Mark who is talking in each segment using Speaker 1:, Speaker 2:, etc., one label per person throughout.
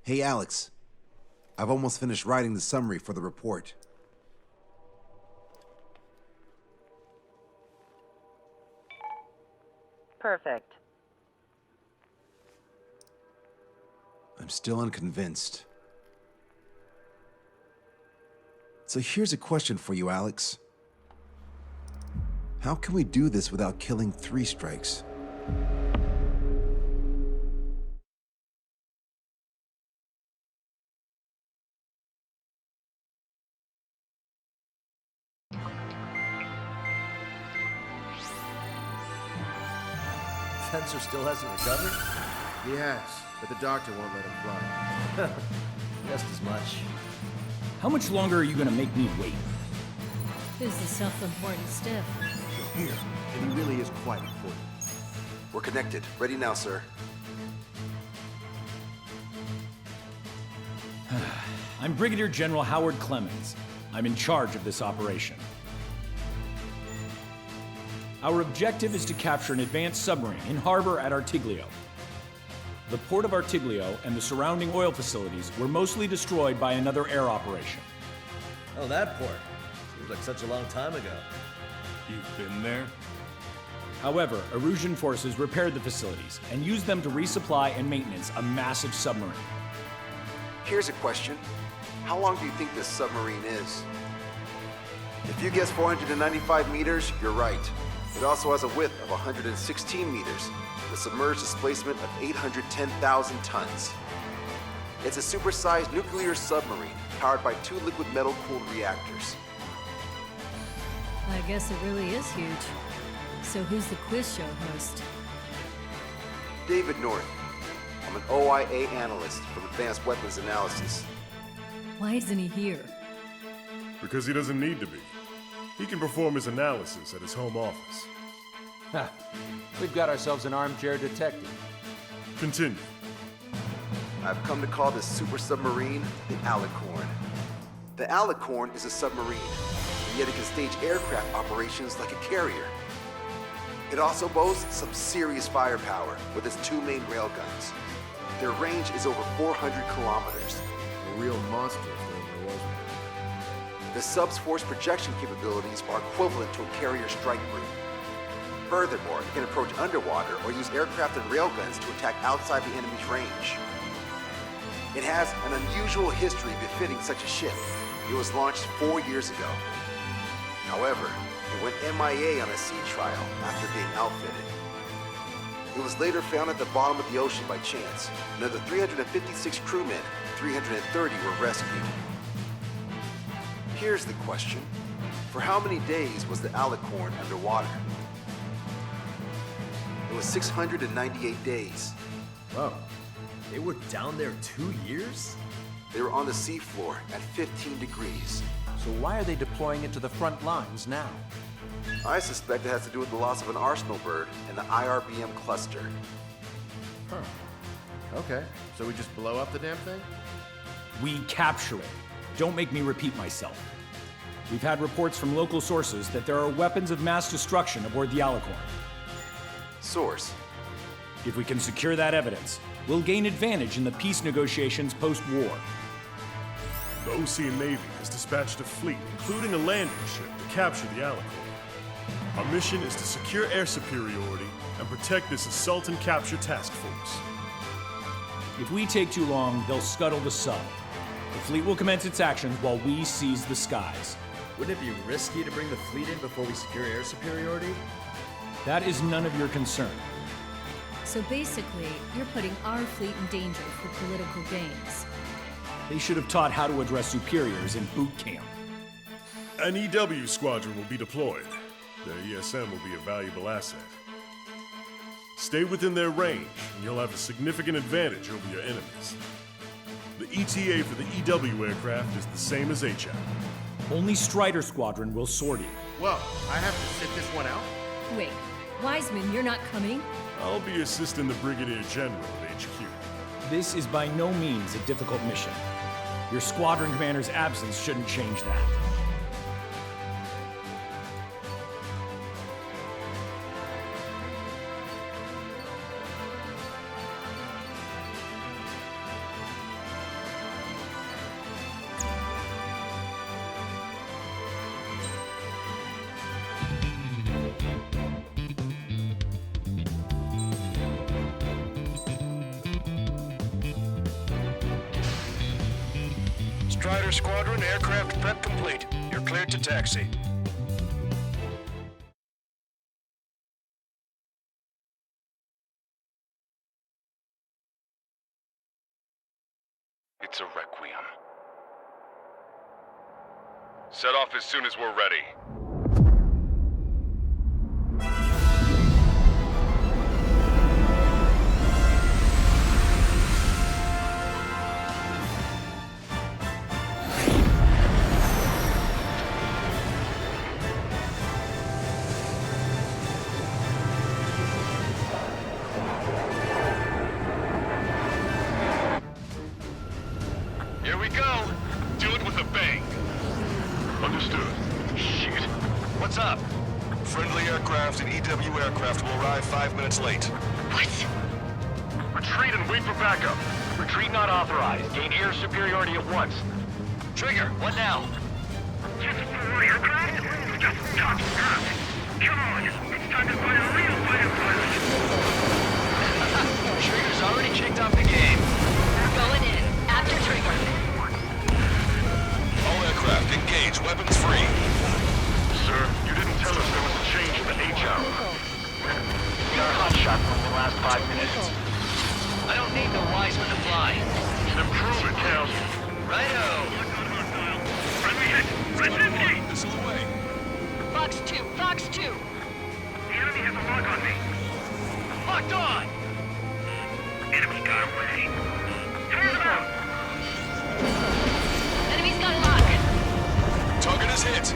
Speaker 1: Hey, Alex. I've almost finished writing the summary for the report.
Speaker 2: Perfect.
Speaker 1: I'm still unconvinced. So here's a question for you, Alex. How can we do this without killing 3 strikes?
Speaker 3: Fencer still hasn't recovered?
Speaker 4: He has, but the doctor won't let him fly.
Speaker 3: Just as much.
Speaker 5: How much longer are you gonna make me wait?
Speaker 6: Who's the self-important stiff?
Speaker 4: Here, and he really is quite important.
Speaker 1: We're connected. Ready now, sir.
Speaker 5: I'm Brigadier General Howard Clemens. I'm in charge of this operation. Our objective is to capture an advanced submarine in harbor at Artiglio. The port of Artiglio and the surrounding oil facilities were mostly destroyed by another air operation.
Speaker 3: Oh, that port. Seems like such a long time ago.
Speaker 7: You've been there?
Speaker 5: However, Erusian forces repaired the facilities and used them to resupply and maintenance a massive submarine.
Speaker 1: Here's a question. How long do you think this submarine is? If you guess 495 meters, you're right. It also has a width of 116 meters, with a submerged displacement of 810,000 tons. It's a supersized nuclear submarine powered by 2 liquid metal-cooled reactors.
Speaker 6: I guess it really is huge. So who's the quiz show host?
Speaker 1: David North. I'm an OIA analyst from Advanced Weapons Analysis.
Speaker 6: Why isn't he here?
Speaker 7: Because he doesn't need to be. He can perform his analysis at his home office.
Speaker 8: Ha! We've got ourselves an armchair detective.
Speaker 7: Continue.
Speaker 1: I've come to call this super submarine the Alicorn. The Alicorn is a submarine, and yet it can stage aircraft operations like a carrier. It also boasts some serious firepower with its 2 main railguns. Their range is over 400 kilometers.
Speaker 4: A real monster if there ever was one.
Speaker 1: The sub's force projection capabilities are equivalent to a carrier strike group. Furthermore, it can approach underwater or use aircraft and railguns to attack outside the enemy's range. It has an unusual history befitting such a ship. It was launched 4 years ago. However, it went MIA on a sea trial after being outfitted. It was later found at the bottom of the ocean by chance, and of the 356 crewmen, 330 were rescued. Here's the question. For how many days was the Alicorn underwater? It was 698 days.
Speaker 3: Whoa. They were down there 2 years?
Speaker 1: They were on the seafloor at 15 degrees.
Speaker 8: So why are they deploying it to the front lines now?
Speaker 1: I suspect it has to do with the loss of an arsenal bird in the IRBM cluster.
Speaker 4: Huh. Okay, so we just blow up the damn thing?
Speaker 5: We capture it. Don't make me repeat myself. We've had reports from local sources that there are weapons of mass destruction aboard the Alicorn.
Speaker 1: Source.
Speaker 5: If we can secure that evidence, we'll gain advantage in the peace negotiations post-war.
Speaker 7: The Ocean Navy has dispatched a fleet, including a landing ship, to capture the Alicorn. Our mission is to secure air superiority and protect this assault and capture task force.
Speaker 5: If we take too long, they'll scuttle the sub. The fleet will commence its actions while we seize the skies.
Speaker 3: Wouldn't it be risky to bring the fleet in before we secure air superiority?
Speaker 5: That is none of your concern.
Speaker 6: So basically, you're putting our fleet in danger for political gains.
Speaker 5: They should have taught how to address superiors in boot camp.
Speaker 7: An EW squadron will be deployed. Their ESM will be a valuable asset. Stay within their range, and you'll have a significant advantage over your enemies. The ETA for the EW aircraft is the same as HAP.
Speaker 5: Only Strider Squadron will sortie.
Speaker 4: Well, I have to sit this one out?
Speaker 6: Wait, Wiseman, you're not coming?
Speaker 7: I'll be assisting the Brigadier General at HQ.
Speaker 5: This is by no means a difficult mission. Your squadron commander's absence shouldn't change that.
Speaker 2: Strider Squadron, aircraft prep complete. You're cleared to taxi.
Speaker 9: It's a requiem. Set off as soon as we're ready. Here we go. Do it with a bang. Understood. Shit. What's up?
Speaker 2: Friendly aircraft and EW aircraft will arrive 5 minutes late.
Speaker 9: What? Retreat and wait for backup. Retreat not authorized. Gain air superiority at once. Trigger, what now?
Speaker 10: Just for aircraft? Just top stuff. Come on, it's time to find a real fighter pilot.
Speaker 9: Trigger's already kicked off the game.
Speaker 6: Going in. After Trigger.
Speaker 2: All aircraft, engage. Weapons free.
Speaker 9: Sir, you didn't tell us there was a change in the H hour. We are hot shot for the last 5 minutes. I don't need no wise men to fly. Then prove it, Cal. Righto.
Speaker 10: Friendly hit. Red 50.
Speaker 2: Missile away.
Speaker 6: Fox 2. Fox 2.
Speaker 10: The enemy has a lock on me.
Speaker 9: Locked on!
Speaker 10: Enemy got away. Turn them out.
Speaker 6: Enemy's got lock.
Speaker 2: Target is hit.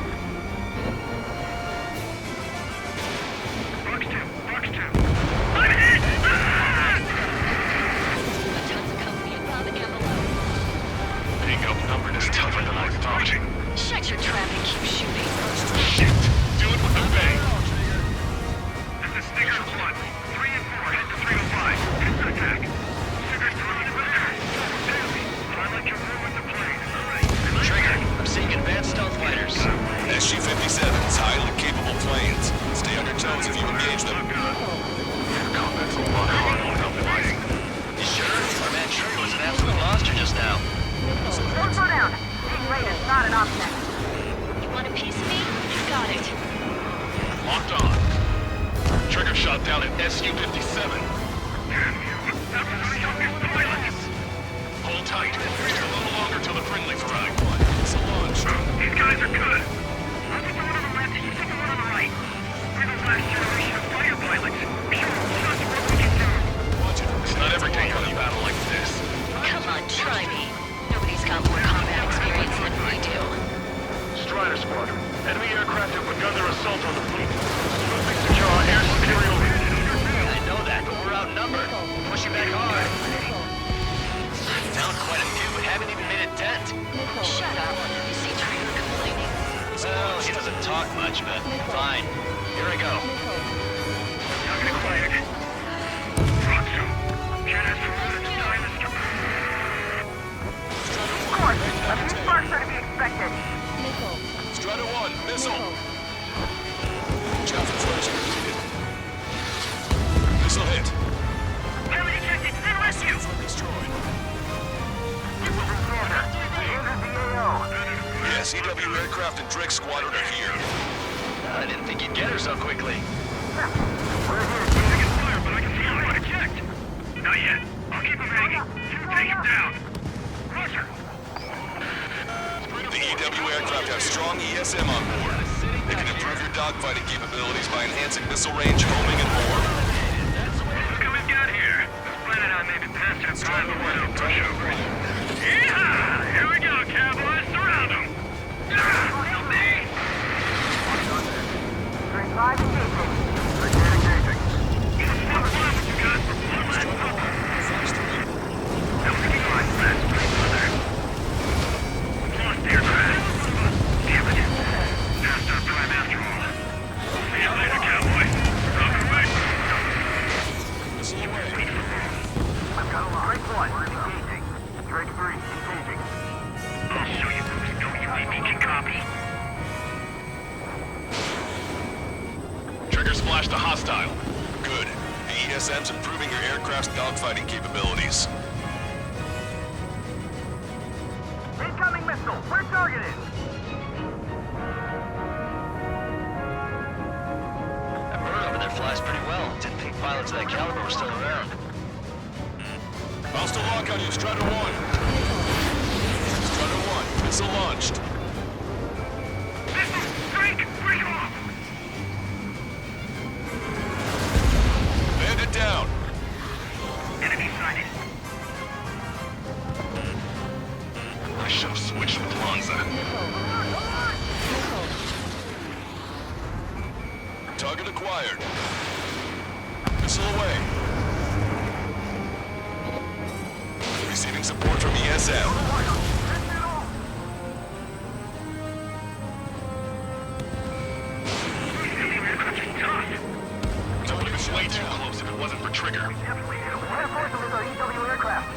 Speaker 10: Fox 2. Fox 2. I'm hit! Ah!
Speaker 6: Tons of company and found the ammo load.
Speaker 9: Being outnumbered is tougher than I thought.
Speaker 6: Shut your trap and keep shooting.
Speaker 9: Shit! Do it with a bang!
Speaker 10: This is Snickers 1. 3 and 4 head to 305. Instant attack. Snickers 3 in the back. But I like your room with the plane. Alright.
Speaker 9: Trigger, I'm seeing advanced stealth fighters.
Speaker 2: SG-57s, highly capable planes. Stay on your toes if you engage them.
Speaker 9: Combat's a lot harder without fighting. You sure? Our man Trigger was an absolute monster just now.
Speaker 11: Don't slow down. Being late is not an option.
Speaker 6: You want a piece of me? You got it.
Speaker 9: Locked on. Trigger shot down at SU-57. Hold tight. Just a little longer till the friendlies arrive. It's a launch.
Speaker 10: These guys are good. I'll take the one on the left and you take the one on the right. We're the last generation of fighter pilots. Sure, that's what we can do.
Speaker 9: Watch it. It's not every day you battle like this.
Speaker 6: Come on, try me. Nobody's got more combat experience than we do.
Speaker 9: Strider Squadron. Enemy aircraft have begun their assault on the fleet. Swiftly secure our air superiority. I know that, but we're outnumbered. Pushing back hard. Found quite a few, but haven't even made a dent.
Speaker 6: Shut up. You see Trigger complaining?
Speaker 9: Well, he doesn't talk much, but fine. Here I go.
Speaker 10: Now get quiet. Roxo, Jen has promoted to Silas to...
Speaker 11: Of course, a few sparks are to be expected.
Speaker 2: Strider 1, missile. Chaffin flash completed. Missile hit.
Speaker 10: Enemy detected! Send rescue!
Speaker 2: Destroyed.
Speaker 11: This is Xander. Xander's the AO.
Speaker 2: Yes, EW aircraft and Drake Squadron are here.
Speaker 9: I didn't think you'd get her so quickly.
Speaker 11: We're here,
Speaker 10: I can fire, but I can see how to eject. Not yet. I'll keep him hanging. Take him down. Roger.
Speaker 2: The EW aircraft have strong ESM on board. They can improve your dogfighting capabilities by enhancing missile range, homing, and more.
Speaker 10: Look how we've got here. This planet I may be past our prime window pushover. Yeehaw! Here we go, cowboys. Surround them. Help me!
Speaker 11: Turn 5 engaging.
Speaker 10: Again engaging. What you got for one last pump? Now we can go like fast, please, brother. Lost the aircraft. Damn it. Past our prime after all. See you later, cowboy. Rock and right.
Speaker 11: I've got a lot. Drake 1, engaging. Drake 3, engaging.
Speaker 10: I'll show you folks know you ain't can copy.
Speaker 9: Trigger splashed a hostile.
Speaker 2: Good. The ESM's improving your aircraft's dogfighting capabilities.
Speaker 11: Incoming missile. Hostile! We're targeted!
Speaker 9: That bird over there flies pretty well. Didn't think pilots of that caliber were still around.
Speaker 2: Hostile lock on you, Strider 1. Strider 1, missile launched.
Speaker 10: Vistor, strike! Break off!
Speaker 2: Bandit down.
Speaker 10: Enemy sighted.
Speaker 2: I should have switched with Lanza. Target acquired. Missile away. Receiving support from ESM.
Speaker 10: That would have been way too close if it wasn't for Trigger.
Speaker 11: Reinforcement with our EW aircraft.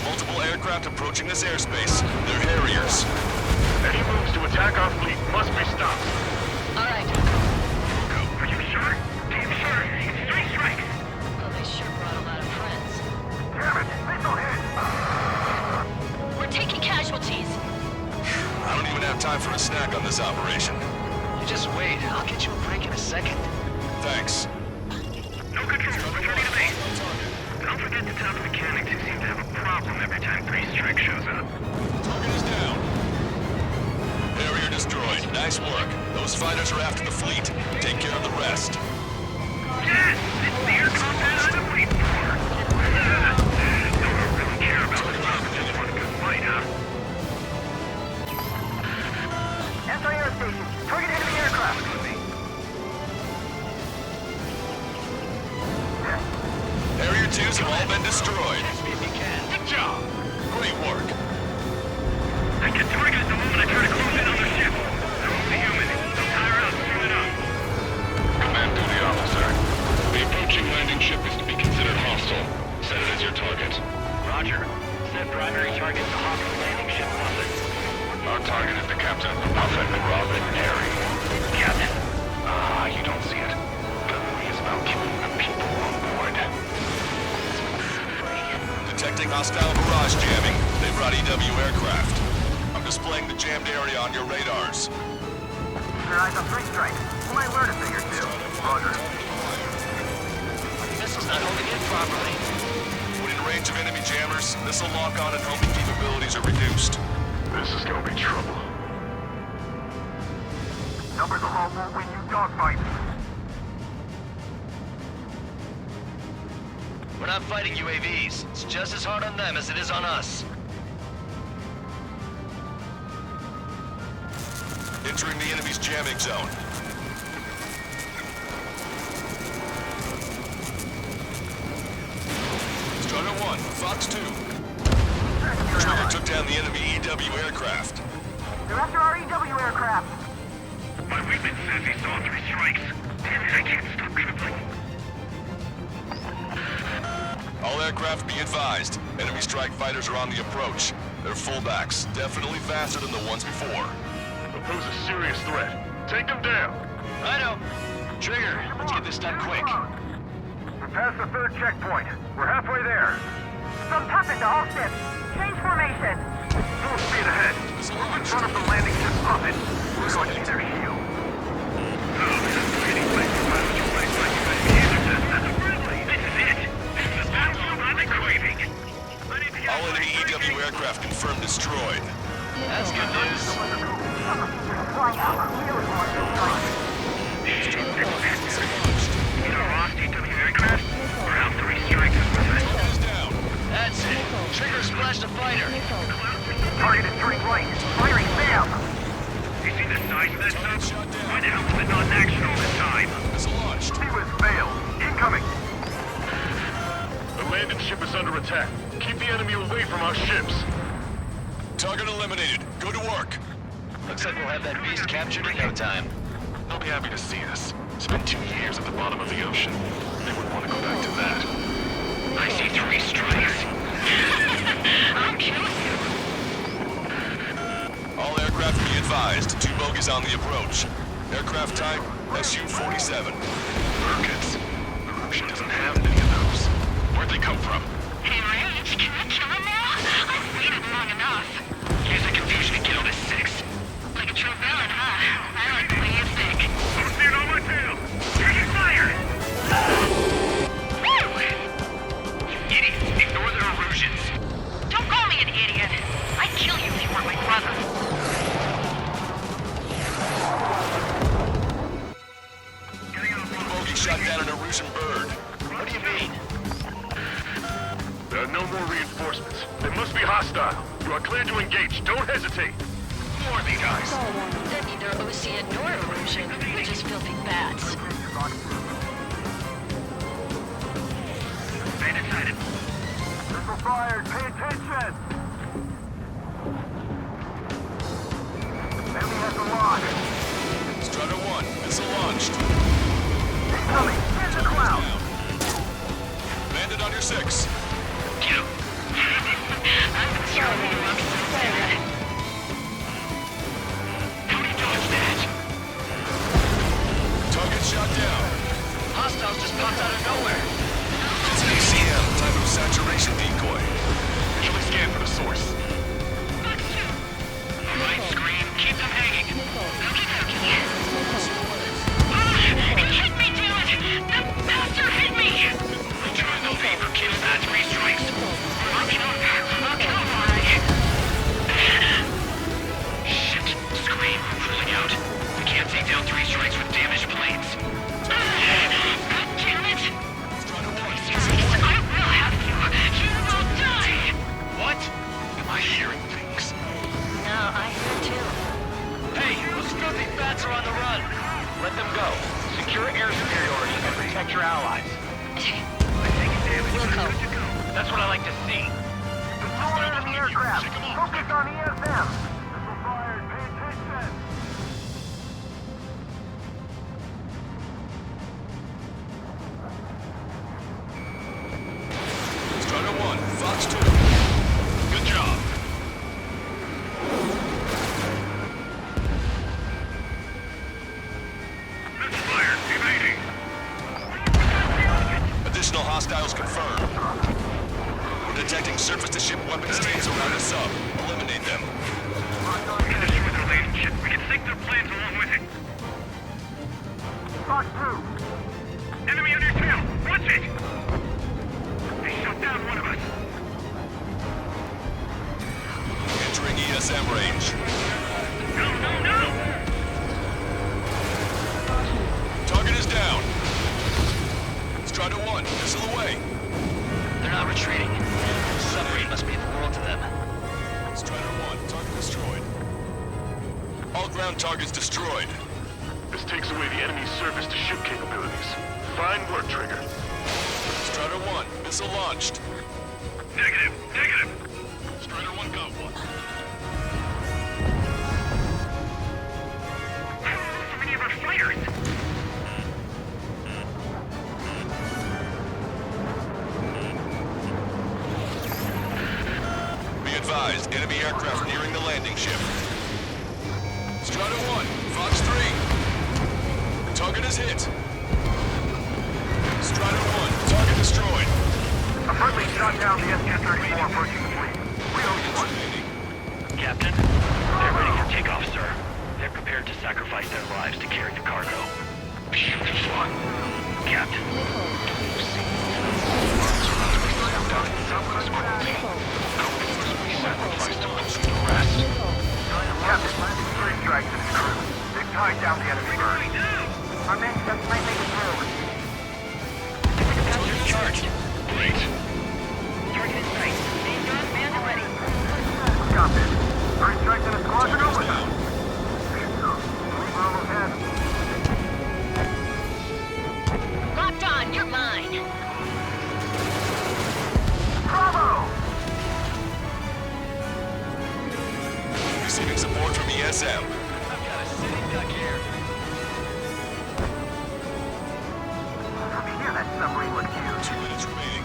Speaker 2: Multiple aircraft approaching this airspace. They're Harriers.
Speaker 10: Any moves to attack our fleet must be stopped.
Speaker 6: All right.
Speaker 10: Are you sure? Damn sure. Three strikes.
Speaker 6: Well, they sure brought a lot of friends.
Speaker 11: Damn it! Missile hit!
Speaker 6: We're taking casualties.
Speaker 2: I don't even have time for a snack on this operation.
Speaker 9: You just wait. I'll get you a break in a second.
Speaker 2: Thanks.
Speaker 10: No control. Returning to base. Don't forget to tell the mechanics who seem to have a problem every time Three Strike shows up.
Speaker 2: Target is down. Harrier destroyed. Nice work. Those fighters are after the fleet. Take care of the rest.
Speaker 10: Yes! It's the air combat I've been waiting for. Don't really care about the job. Just want a good fight, huh?
Speaker 11: Anti-air station. Target enemy aircraft.
Speaker 2: Harrier 2s have all been destroyed.
Speaker 10: Good job!
Speaker 2: Great work.
Speaker 10: I get targeted the moment I try to close in on their ship. They're only human. They'll tire out soon enough.
Speaker 9: Command duty officer. The approaching landing ship is to be considered hostile. Set it as your target.
Speaker 10: Roger. Set primary target to hostile landing ship Muffin.
Speaker 9: Our target is the captain of the Muffin, Robin Airy.
Speaker 10: Captain.
Speaker 9: Ah, you don't see it. Gunnery is about killing the people on board.
Speaker 2: Detecting hostile barrage jamming. They brought EW aircraft. I'm displaying the jammed area on your radars.
Speaker 11: Keep your eyes on Three Strike. You might learn a thing or two. Roger.
Speaker 9: Missile's not holding in properly.
Speaker 2: When in range of enemy jammers, missile lock-on and homing capabilities are reduced.
Speaker 9: This is gonna be trouble.
Speaker 11: Numbers alone won't win you dogfights.
Speaker 9: We're not fighting UAVs. It's just as hard on them as it is on us.
Speaker 2: Entering the enemy's jamming zone. Strider 1, Fox 2. Trigger took down the enemy EW aircraft.
Speaker 11: They're after our EW aircraft.
Speaker 10: My weapon says he saw 3 strikes. Damn it, I can't stop tripling.
Speaker 2: All aircraft be advised. Enemy strike fighters are on the approach. They're fullbacks, definitely faster than the ones before.
Speaker 7: They'll pose a serious threat. Take them down.
Speaker 9: Righto. Trigger, let's get this done quick.
Speaker 11: We're past the 3rd checkpoint. We're halfway there. Some tuppence to all ships. Change formation.
Speaker 10: Full speed ahead. Move in front of the landing ship Muffin. We're going to see their shield. Oh, man, I'm getting way too much. This is it. This is the battlefield I've been craving.
Speaker 2: All enemy EW aircraft confirmed destroyed.
Speaker 9: That's good news.
Speaker 11: Flying out. Really want to strike.
Speaker 10: Either lost EW aircraft or have 3 strikes with it.
Speaker 2: Is down.
Speaker 9: That's it. Trigger splashed a fighter.
Speaker 11: Target is turning right. Firing Sam.
Speaker 10: You see the size of that sub? Why the hell was it not in action all this time?
Speaker 2: Missile launched.
Speaker 11: He was failed. Incoming.
Speaker 7: The landing ship is under attack. Keep the enemy away from our ships.
Speaker 2: Target eliminated. Go to work.
Speaker 9: Looks like we'll have that beast captured in no time.
Speaker 7: They'll be happy to see us. Spent 2 years at the bottom of the ocean. They wouldn't want to go back to that.
Speaker 10: I see 3 strikes. I'm killing you.
Speaker 2: All aircraft be advised. 2 bogies on the approach. Aircraft type, Su-47.
Speaker 9: Rockets. The Russian doesn't have many of those. Where'd they come from?
Speaker 10: Hey, Rage, can I kill him now? I've waited long enough.
Speaker 9: Use the confusion to kill this 6.
Speaker 10: Like a true villain, huh? I like the way you think.
Speaker 11: I'm seeing on my tail. Taking fire.
Speaker 10: Woo!
Speaker 9: You idiots, ignore their illusions.
Speaker 10: Don't call me an idiot. I'd kill you if you weren't my brother.
Speaker 2: Bogey shot down an Erusian bird.
Speaker 9: What do you mean?
Speaker 7: There are no more reinforcements. They must be hostile. You are clear to engage. Don't hesitate.
Speaker 9: Who are these guys?
Speaker 6: They're neither Ocean nor Erusian. They're just filthy bats.
Speaker 9: Bandit sighted.
Speaker 11: Missile fired. Pay attention. Enemy has the lock.
Speaker 2: Strutter 1, missile launched.
Speaker 11: Incoming. Get the cloud.
Speaker 2: Bandit on your 6.
Speaker 9: Get him.
Speaker 10: I'm the terrible monster, Sarah.
Speaker 9: How do you dodge that?
Speaker 2: Target shot down.
Speaker 9: Hostiles just popped out of nowhere.
Speaker 2: It's an ACM, type of saturation decoy.
Speaker 9: Visually scan for the source. Right, screen. Keep them hanging.
Speaker 10: It hit me, dude! The bastard hit me!
Speaker 9: Return the favor, kill that 3 strikes.
Speaker 10: I'll kill him, alright.
Speaker 9: Shit. Scream. Cruising out. We can't take down 3 strikes with damaged planes.
Speaker 10: God damn it! I will have you! You will die!
Speaker 9: What? Am I hearing things?
Speaker 6: No, I hear too.
Speaker 9: Hey, those filthy bats are on the run. Let them go. Secure air superiority and protect your allies.
Speaker 6: Wilco.
Speaker 9: That's what I like to see.
Speaker 11: Destroy enemy aircraft. Focus on ESM. Missile fired. Pay attention.
Speaker 2: Strutter 1, Fox 2.
Speaker 9: Good job.
Speaker 11: Missile fired. Evading.
Speaker 2: Additional hostiles confirmed. We're detecting surface-to-ship weapons teams around the sub. Eliminate them.
Speaker 11: We can destroy their landing ship. We can sink their planes along with it. Fox 2. Enemy on your tail. Watch it. They shot down one of us.
Speaker 2: Entering ESM range.
Speaker 11: No, no, no.
Speaker 2: Target is down. Strutter 1, missile away.
Speaker 9: They're not retreating. The submarine must mean the world to them.
Speaker 2: Strutter 1, target destroyed. All ground targets destroyed.
Speaker 7: This takes away the enemy's surface-to-ship capabilities. Fine work, Trigger.
Speaker 2: Strutter 1, missile launched.
Speaker 11: Negative. Negative.
Speaker 2: Strutter 1 got one.
Speaker 11: So many of our fighters.
Speaker 2: Be advised, enemy aircraft nearing the landing ship. Strutter 1, Fox 3. Target is hit. Strider 1, target destroyed.
Speaker 11: A friendly shot down the SU-34 approaching the fleet. We owe one.
Speaker 9: Captain, they're ready for takeoff, sir. They're prepared to sacrifice their lives to carry the cargo. Beautiful. Captain.
Speaker 11: Captain, landing 3 strikes and crew. They've tied down the enemy bird. Our men just might make it through.
Speaker 9: Charged. Great.
Speaker 10: Target in sight. Main gun, man ready.
Speaker 11: Got this. 3 strikes and a squadron over them. We're overhead.
Speaker 6: Locked on, you're mine.
Speaker 11: Bravo!
Speaker 2: Receiving support from ESM.
Speaker 9: I've got a sitting duck here.
Speaker 11: From here, that submarine was huge.
Speaker 2: 2 minutes remaining.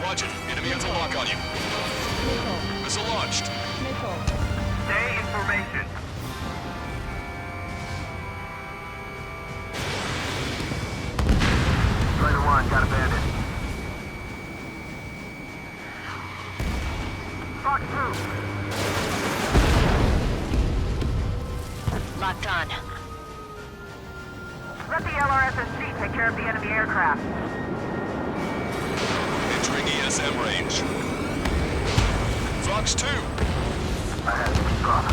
Speaker 2: Watch it. Enemy has a lock on you. Missile launched.
Speaker 11: Stay in formation. Strider 1, got a bandit. Fox 2.
Speaker 12: Locked on.
Speaker 11: Let the LRSSG take care of the enemy aircraft.
Speaker 2: Entering ESM range. Fox 2.
Speaker 11: I have to drop.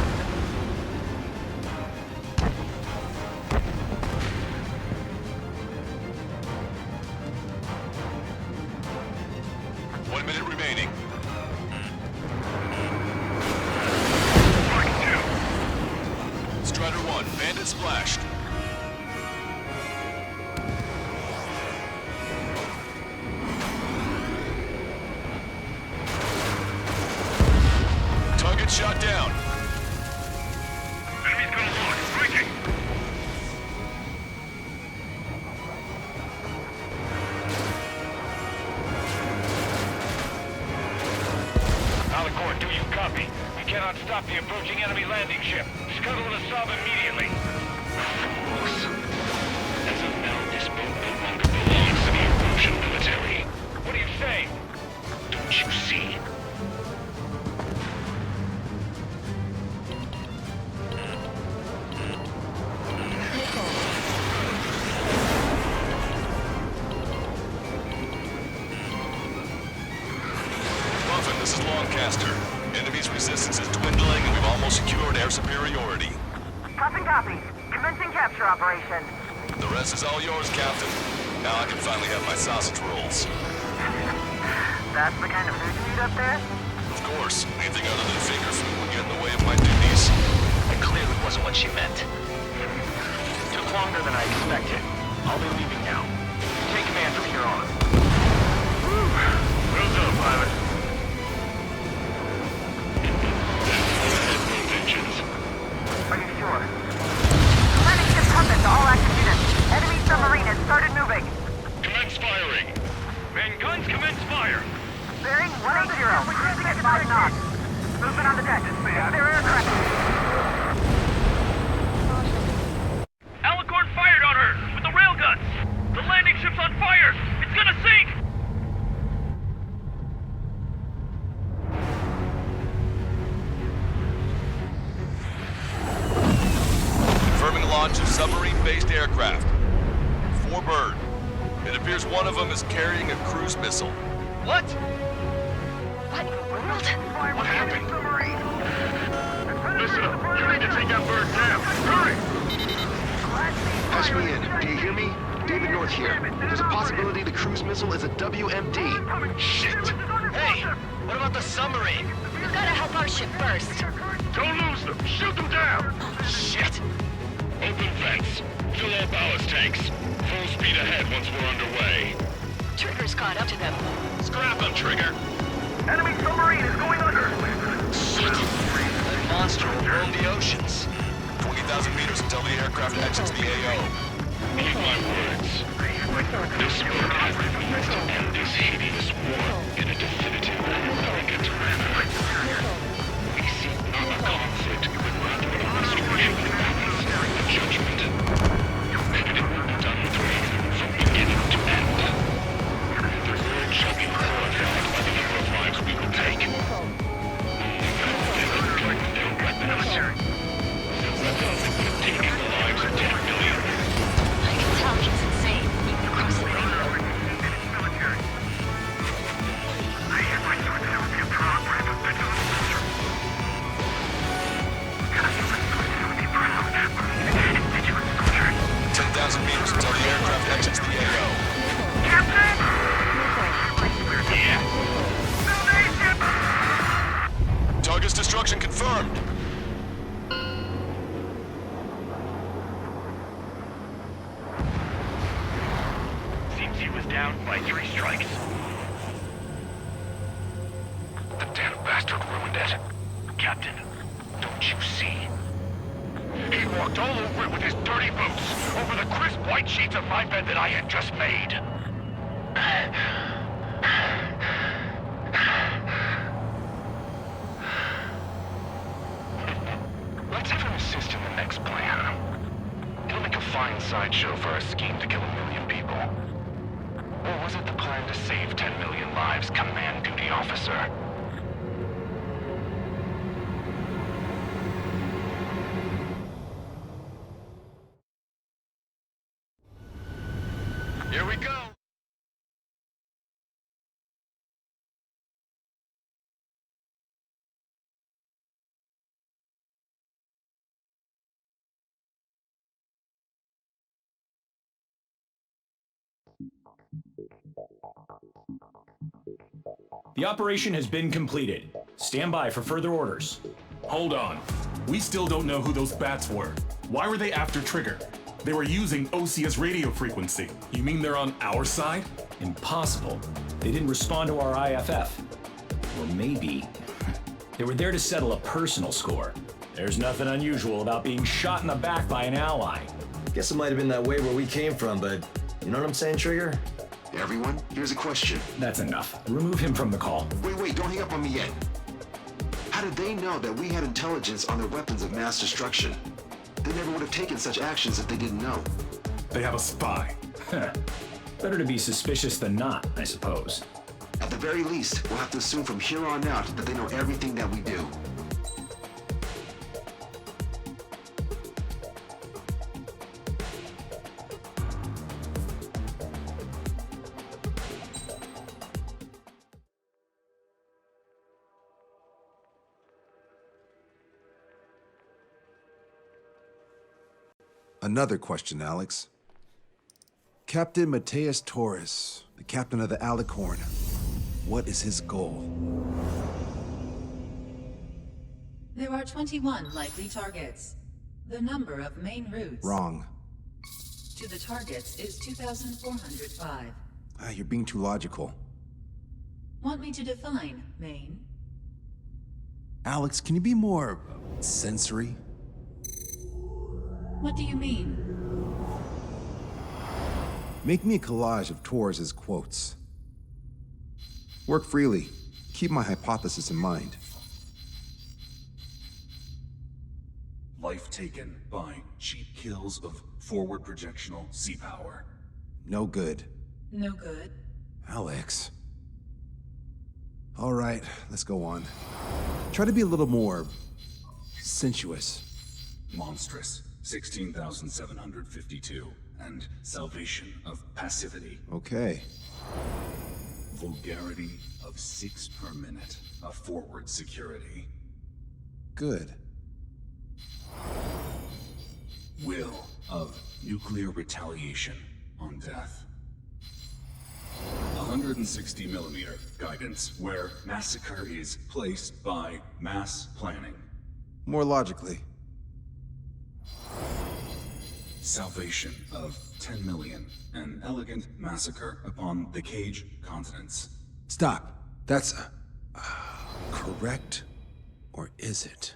Speaker 2: One minute remaining. Strider 1, bandit splashed. Target shot down.
Speaker 10: Enemy's gonna launch. Breaking.
Speaker 9: Alicorn, do you copy? We cannot stop the approaching enemy landing ship. Scuttle the sub immediately. Fools. As of now, this boat no longer belongs to the Erosion military. What do you say? Don't you see?
Speaker 2: Muffin, this is Longcaster. Enemy's resistance is dwindling and we've almost secured air superiority.
Speaker 11: Copy, copy. Commencing capture operation.
Speaker 2: The rest is all yours, Captain. Now I can finally have my sausage rolls.
Speaker 11: That's the kind of food you eat up there?
Speaker 2: Of course, anything other than finger food would get in the way of my duties.
Speaker 9: That clearly wasn't what she meant. Took longer than I expected. I'll be leaving now. Take command from here on.
Speaker 10: Well done, pilot.
Speaker 11: Are you sure? Landing ship compass to all active units. Enemy submarine has started moving.
Speaker 10: Commence firing. Main guns commence fire.
Speaker 11: Bearing 180. Cruising at 5 knots. Movement on the deck. Their aircraft.
Speaker 10: Alicorn fired on her with the railguns. The landing ship's on fire. It's gonna sink.
Speaker 2: Confirming launch of submarine-based aircraft. 4 bird. It appears one of them is carrying a cruise missile.
Speaker 12: What in the world?
Speaker 10: What happened? Listen up. You need to take that bird down. Hurry!
Speaker 1: Patch me in. Do you hear me? David North here. There's a possibility the cruise missile is a WMD.
Speaker 9: Shit! Hey, what about the submarine?
Speaker 12: We've got to help our ship first.
Speaker 10: Don't lose them. Shoot them down.
Speaker 9: Shit!
Speaker 10: Open vents. Fill all ballast tanks. Full speed ahead once we're underway.
Speaker 12: Trigger's caught up to them.
Speaker 10: Scrap them, Trigger.
Speaker 11: Enemy submarine is going under.
Speaker 9: Shit! That monster will roam the oceans.
Speaker 2: 20,000 meters until the aircraft exits the AO.
Speaker 10: Heed my words. This boat has the means to end this hideous war in a definitive and elegant manner. We seek not a conflict, but rather a restoration of balance, a judgment. Done through from beginning to end. The world shall be horrified by the number of lives we will take. Their weapons. Their weapons have taken the lives of 10 million.
Speaker 12: I can tell he's insane. Across the radio.
Speaker 10: I have my thoughts that would be a program of better culture. I would be proud of indigenous culture.
Speaker 2: 10,000 meters until the aircraft exits the AO.
Speaker 11: Captain!
Speaker 10: Yeah.
Speaker 2: Target's destruction confirmed.
Speaker 10: Seems he was down by 3 strikes. The damn bastard ruined it. Captain, don't you see? He walked all over it with his dirty boots, over the crisp white sheets of my bed that I had just made.
Speaker 9: Let's have him assist in the next plan. It'll make a fine sideshow for our scheme to kill 1 million people. Or was it the plan to save 10 million lives, Command Duty Officer? Here we go!
Speaker 5: The operation has been completed. Stand by for further orders.
Speaker 13: Hold on. We still don't know who those bats were. Why were they after Trigger? They were using Osia's radio frequency. You mean they're on our side?
Speaker 5: Impossible. They didn't respond to our IFF. Or maybe they were there to settle a personal score. There's nothing unusual about being shot in the back by an ally.
Speaker 3: Guess it might have been that way where we came from, but you know what I'm saying, Trigger?
Speaker 1: Everyone, here's a question.
Speaker 5: That's enough. Remove him from the call.
Speaker 1: Wait, don't hang up on me yet. How did they know that we had intelligence on their weapons of mass destruction? They never would have taken such actions if they didn't know.
Speaker 13: They have a spy.
Speaker 5: Better to be suspicious than not, I suppose.
Speaker 1: At the very least, we'll have to assume from here on out that they know everything that we do.
Speaker 14: Another question, Alex. Captain Mateus Torres, the captain of the Alicorn. What is his goal?
Speaker 15: There are 21 likely targets. The number of main routes
Speaker 14: Wrong.
Speaker 15: to the targets is 2,405.
Speaker 14: You're being too logical.
Speaker 15: Want me to define main?
Speaker 14: Alex, can you be more sensory?
Speaker 15: What do you mean?
Speaker 14: Make me a collage of Torres' quotes. Work freely. Keep my hypothesis in mind.
Speaker 13: Life taken by cheap kills of forward projectional sea power.
Speaker 14: No good.
Speaker 15: No good.
Speaker 14: Alex. All right, let's go on. Try to be a little more sensuous.
Speaker 13: Monstrous, 16,752. And salvation of passivity.
Speaker 14: Okay.
Speaker 13: Vulgarity of 6 per minute. A forward security.
Speaker 14: Good.
Speaker 13: Will of nuclear retaliation on death. 160 millimeter guidance where massacre is placed by mass planning.
Speaker 14: More logically.
Speaker 13: Salvation of 10 million. An elegant massacre upon the Cage continents.
Speaker 14: Stop. That's correct, or is it?